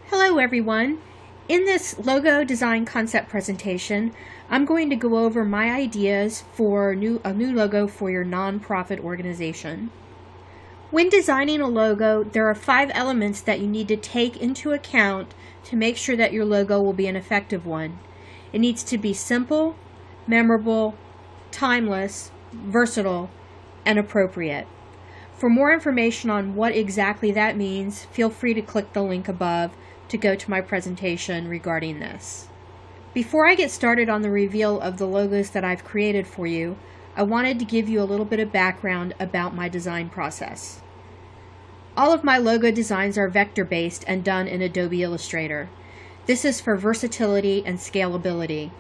Hello everyone! In this logo design concept presentation, I'm going to go over my ideas for a new logo for your nonprofit organization. When designing a logo, there are 5 elements that you need to take into account to make sure that your logo will be an effective one. It needs to be simple, memorable, timeless, versatile, and appropriate. For more information on what exactly that means, feel free to click the link above to go to my presentation regarding this. Before I get started on the reveal of the logos that I've created for you, I wanted to give you a little bit of background about my design process. All of my logo designs are vector-based and done in Adobe Illustrator. This is for versatility and scalability.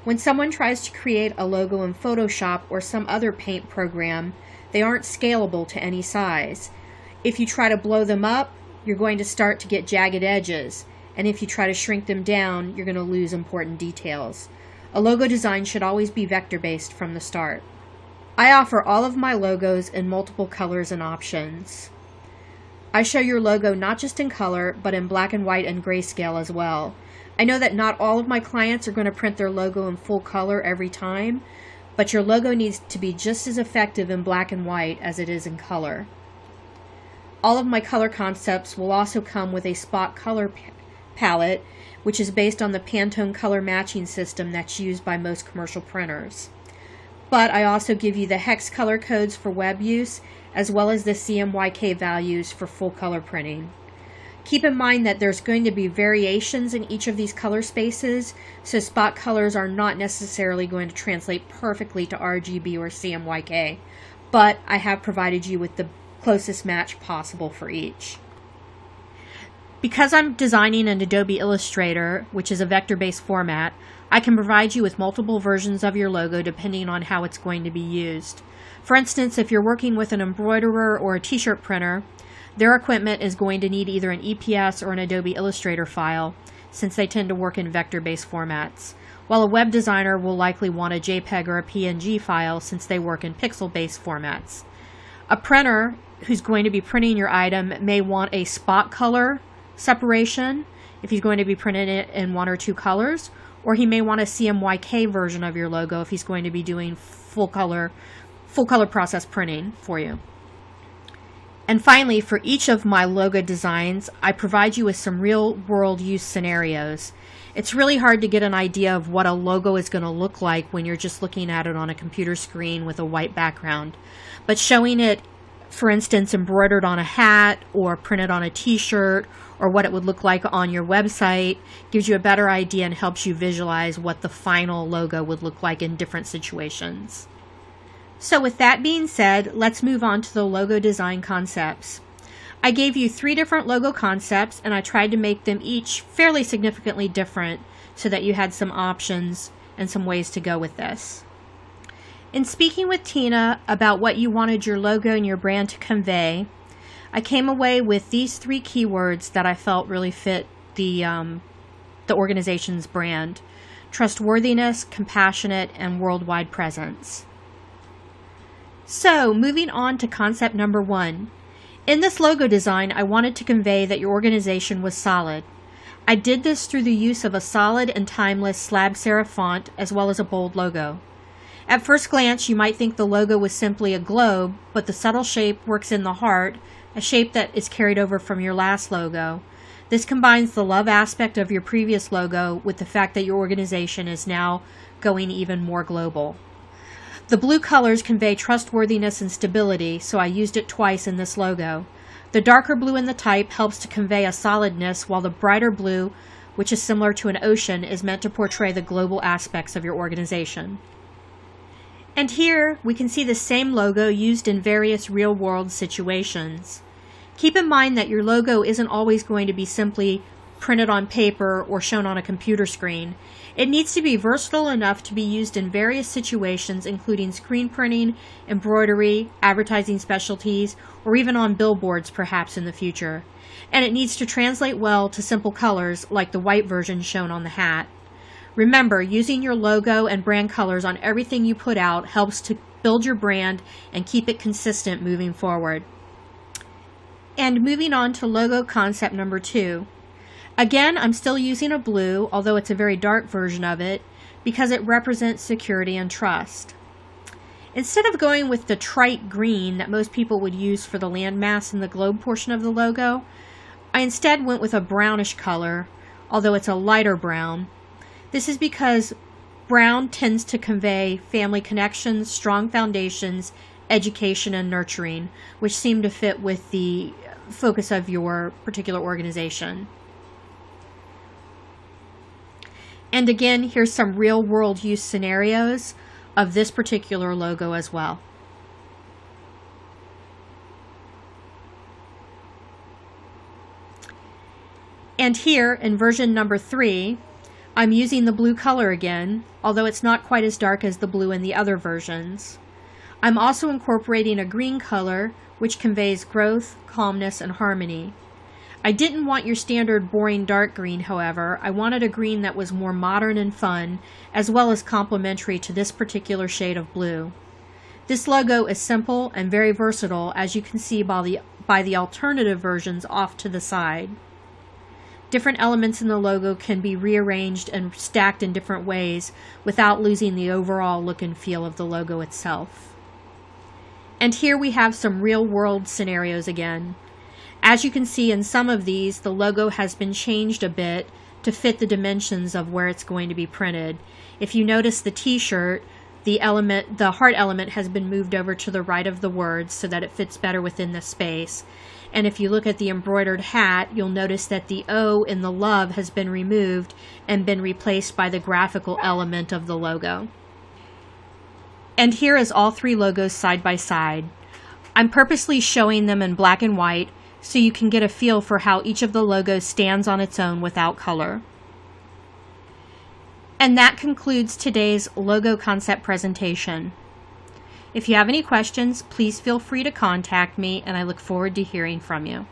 When someone tries to create a logo in Photoshop or some other paint program, they aren't scalable to any size. If you try to blow them up, you're going to start to get jagged edges, and if you try to shrink them down, you're going to lose important details. A logo design should always be vector-based from the start. I offer all of my logos in multiple colors and options. I show your logo not just in color, but in black and white and grayscale as well. I know that not all of my clients are going to print their logo in full color every time, but your logo needs to be just as effective in black and white as it is in color. All of my color concepts will also come with a spot color palette, which is based on the Pantone color matching system that's used by most commercial printers. But I also give you the hex color codes for web use, as well as the CMYK values for full color printing. Keep in mind that there's going to be variations in each of these color spaces, so spot colors are not necessarily going to translate perfectly to RGB or CMYK, but I have provided you with the closest match possible for each. Because I'm designing in Adobe Illustrator, which is a vector-based format, I can provide you with multiple versions of your logo depending on how it's going to be used. For instance, if you're working with an embroiderer or a t-shirt printer, their equipment is going to need either an EPS or an Adobe Illustrator file, since they tend to work in vector-based formats, while a web designer will likely want a JPEG or a PNG file since they work in pixel-based formats. A printer who's going to be printing your item may want a spot color separation if he's going to be printing it in 1 or 2 colors, or he may want a CMYK version of your logo if he's going to be doing full color process printing for you. And finally, for each of my logo designs, I provide you with some real-world use scenarios. It's really hard to get an idea of what a logo is going to look like when you're just looking at it on a computer screen with a white background. But showing it, for instance, embroidered on a hat or printed on a t-shirt, or what it would look like on your website, gives you a better idea and helps you visualize what the final logo would look like in different situations. So with that being said, let's move on to the logo design concepts. I gave you 3 different logo concepts, and I tried to make them each fairly significantly different so that you had some options and some ways to go with this. In speaking with Tina about what you wanted your logo and your brand to convey, I came away with these 3 keywords that I felt really fit the organization's brand: trustworthiness, compassionate, and worldwide presence. So, moving on to concept number 1. In this logo design, I wanted to convey that your organization was solid. I did this through the use of a solid and timeless slab serif font as well as a bold logo. At first glance, you might think the logo was simply a globe, but the subtle shape works in the heart, a shape that is carried over from your last logo. This combines the love aspect of your previous logo with the fact that your organization is now going even more global. The blue colors convey trustworthiness and stability, so I used it twice in this logo. The darker blue in the type helps to convey a solidness, while the brighter blue, which is similar to an ocean, is meant to portray the global aspects of your organization. And here we can see the same logo used in various real-world situations. Keep in mind that your logo isn't always going to be simply printed on paper or shown on a computer screen. It needs to be versatile enough to be used in various situations, including screen printing, embroidery, advertising specialties, or even on billboards perhaps in the future. And it needs to translate well to simple colors like the white version shown on the hat. Remember, using your logo and brand colors on everything you put out helps to build your brand and keep it consistent moving forward. And moving on to logo concept number 2. Again, I'm still using a blue, although it's a very dark version of it, because it represents security and trust. Instead of going with the trite green that most people would use for the landmass and the globe portion of the logo, I instead went with a brownish color, although it's a lighter brown. This is because brown tends to convey family connections, strong foundations, education, and nurturing, which seem to fit with the focus of your particular organization. And again, here's some real-world use scenarios of this particular logo as well. And here in version number 3, I'm using the blue color again, although it's not quite as dark as the blue in the other versions. I'm also incorporating a green color, which conveys growth, calmness, and harmony. I didn't want your standard boring dark green, however. I wanted a green that was more modern and fun, as well as complementary to this particular shade of blue. This logo is simple and very versatile, as you can see by the alternative versions off to the side. Different elements in the logo can be rearranged and stacked in different ways without losing the overall look and feel of the logo itself. And here we have some real-world scenarios again. As you can see in some of these, the logo has been changed a bit to fit the dimensions of where it's going to be printed. If you notice the t-shirt, the heart element has been moved over to the right of the words so that it fits better within the space. And if you look at the embroidered hat, you'll notice that the O in the love has been removed and been replaced by the graphical element of the logo. And here is all 3 logos side by side. I'm purposely showing them in black and white so you can get a feel for how each of the logos stands on its own without color. And that concludes today's logo concept presentation. If you have any questions, please feel free to contact me, and I look forward to hearing from you.